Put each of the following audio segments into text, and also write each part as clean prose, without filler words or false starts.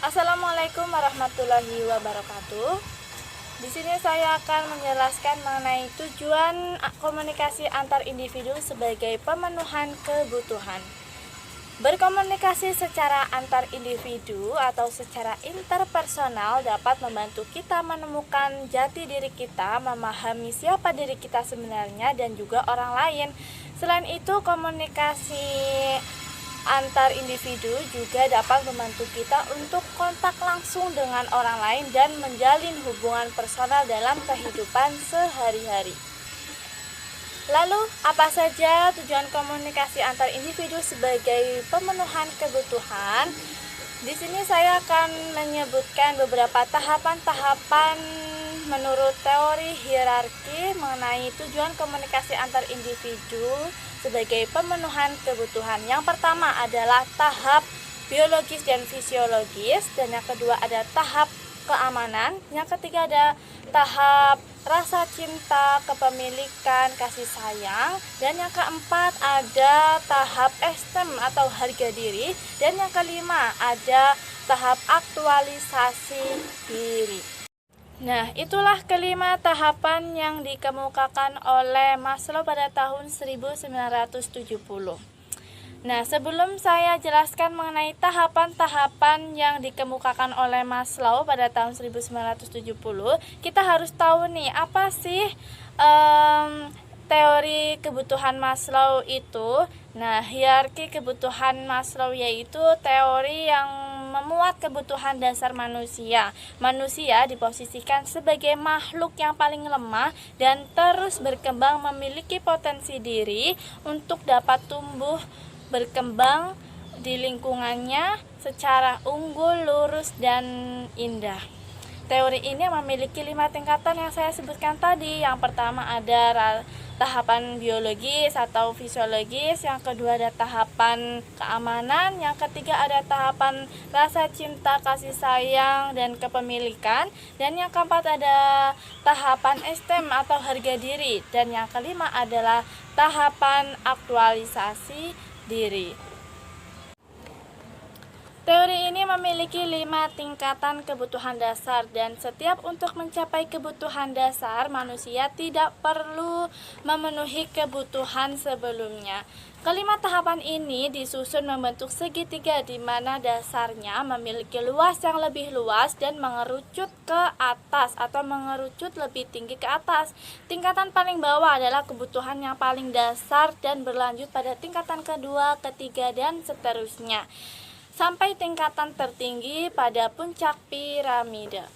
Assalamualaikum warahmatullahi wabarakatuh. Di sini saya akan menjelaskan mengenai tujuan komunikasi antar individu sebagai pemenuhan kebutuhan. Berkomunikasi secara antar individu atau secara interpersonal dapat membantu kita menemukan jati diri kita, memahami siapa diri kita sebenarnya dan juga orang lain. Selain itu, komunikasi antar individu juga dapat membantu kita untuk kontak langsung dengan orang lain dan menjalin hubungan personal dalam kehidupan sehari-hari. Lalu, apa saja tujuan komunikasi antar individu sebagai pemenuhan kebutuhan? Di sini saya akan menyebutkan beberapa tahapan-tahapan menurut teori hierarki mengenai tujuan komunikasi antar individu sebagai pemenuhan kebutuhan. Yang pertama adalah tahap biologis dan fisiologis, dan yang kedua ada tahap keamanan, yang ketiga ada tahap rasa cinta, kepemilikan, kasih sayang, dan yang keempat ada tahap esteem atau harga diri, dan yang kelima ada tahap aktualisasi diri. Nah, itulah kelima tahapan yang dikemukakan oleh Maslow pada tahun 1970. Nah, sebelum saya jelaskan mengenai tahapan-tahapan yang dikemukakan oleh Maslow pada tahun 1970, kita harus tahu nih, apa sih teori kebutuhan Maslow itu. Nah, hierarki kebutuhan Maslow yaitu teori yang memuat kebutuhan dasar manusia. Manusia diposisikan sebagai makhluk yang paling lemah dan terus berkembang, memiliki potensi diri untuk dapat tumbuh berkembang di lingkungannya secara unggul, lurus, dan indah. Teori ini memiliki 5 tingkatan yang saya sebutkan tadi. Yang pertama ada tahapan biologis atau fisiologis, yang kedua ada tahapan keamanan, yang ketiga ada tahapan rasa cinta, kasih sayang, dan kepemilikan, dan yang keempat ada tahapan esteem atau harga diri, dan yang kelima adalah tahapan aktualisasi diri. Teori ini memiliki 5 tingkatan kebutuhan dasar, dan setiap untuk mencapai kebutuhan dasar, manusia tidak perlu memenuhi kebutuhan sebelumnya. Kelima tahapan ini disusun membentuk segitiga di mana dasarnya memiliki luas yang lebih luas dan mengerucut ke atas atau mengerucut lebih tinggi ke atas. Tingkatan paling bawah adalah kebutuhan yang paling dasar dan berlanjut pada tingkatan kedua, ketiga, dan seterusnya, sampai tingkatan tertinggi pada puncak piramida.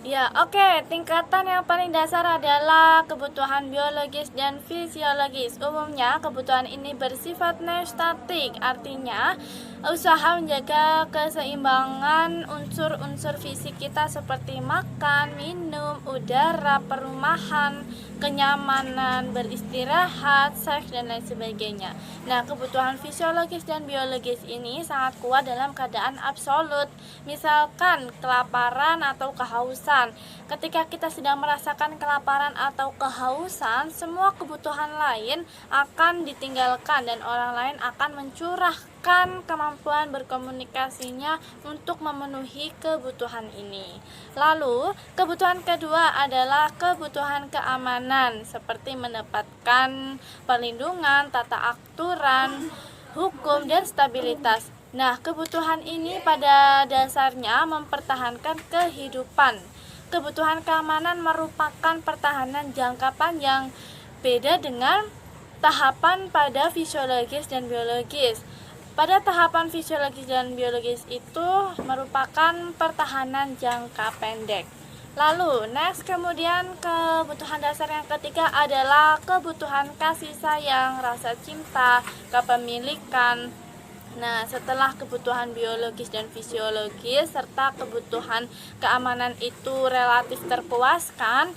Ya, oke. Tingkatan yang paling dasar adalah kebutuhan biologis dan fisiologis. Umumnya, kebutuhan ini bersifat neostatik, artinya usaha menjaga keseimbangan unsur-unsur fisik kita seperti makan, minum, udara, perumahan, kenyamanan, beristirahat, seks, dan lain sebagainya. Nah, kebutuhan fisiologis dan biologis ini sangat kuat dalam keadaan absolut. Misalkan kelaparan atau kehausan. Ketika kita sedang merasakan kelaparan atau kehausan, semua kebutuhan lain akan ditinggalkan dan orang lain akan mencurahkan kemampuan berkomunikasinya untuk memenuhi kebutuhan ini. Lalu, kebutuhan kedua adalah kebutuhan keamanan, seperti mendapatkan perlindungan, tata aturan, hukum, dan stabilitas. Nah, kebutuhan ini pada dasarnya mempertahankan kehidupan. Kebutuhan keamanan merupakan pertahanan jangka panjang, beda dengan tahapan pada fisiologis dan biologis. Pada tahapan fisiologis dan biologis itu merupakan pertahanan jangka pendek. Lalu, kemudian kebutuhan dasar yang ketiga adalah kebutuhan kasih sayang, rasa cinta, kepemilikan. Nah, setelah kebutuhan biologis dan fisiologis serta kebutuhan keamanan itu relatif terpuaskan,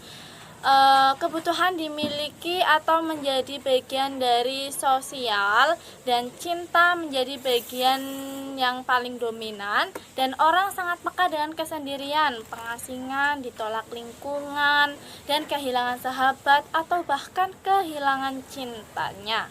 kebutuhan dimiliki atau menjadi bagian dari sosial, dan cinta menjadi bagian yang paling dominan, dan orang sangat peka dengan kesendirian, pengasingan, ditolak lingkungan, dan kehilangan sahabat atau bahkan kehilangan cintanya.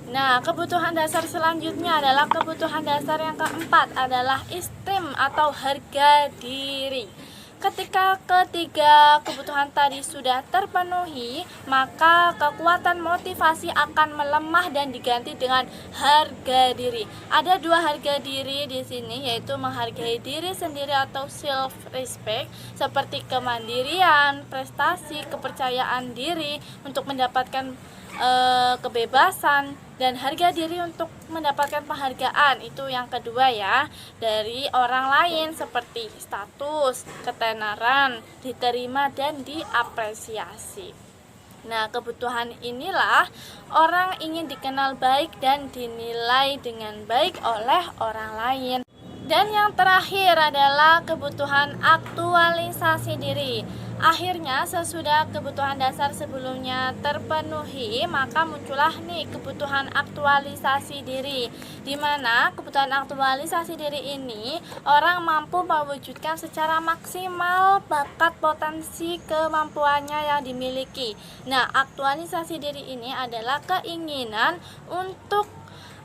Nah, kebutuhan dasar selanjutnya adalah kebutuhan dasar yang keempat adalah esteem atau harga diri. Ketika ketiga kebutuhan tadi sudah terpenuhi, maka kekuatan motivasi akan melemah dan diganti dengan harga diri. Ada dua harga diri di sini, yaitu menghargai diri sendiri atau self respect, seperti kemandirian, prestasi, kepercayaan diri untuk mendapatkan kebebasan, dan harga diri untuk mendapatkan penghargaan. Itu yang kedua ya, dari orang lain seperti status, ketenaran, diterima dan diapresiasi. Nah, kebutuhan inilah orang ingin dikenal baik dan dinilai dengan baik oleh orang lain. Dan yang terakhir adalah kebutuhan aktualisasi diri. Akhirnya sesudah kebutuhan dasar sebelumnya terpenuhi, maka muncullah nih kebutuhan aktualisasi diri, di mana kebutuhan aktualisasi diri ini orang mampu mewujudkan secara maksimal bakat potensi kemampuannya yang dimiliki. Nah, aktualisasi diri ini adalah keinginan untuk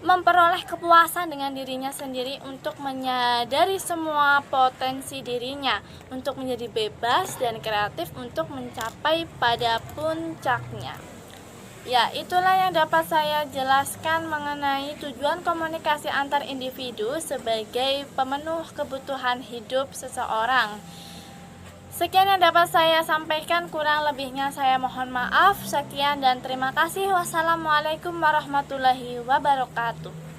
memperoleh kepuasan dengan dirinya sendiri, untuk menyadari semua potensi dirinya, untuk menjadi bebas dan kreatif untuk mencapai pada puncaknya. Ya, itulah yang dapat saya jelaskan mengenai tujuan komunikasi antar individu sebagai pemenuh kebutuhan hidup seseorang. Sekian yang dapat saya sampaikan, kurang lebihnya saya mohon maaf. Sekian dan terima kasih. Wassalamualaikum warahmatullahi wabarakatuh.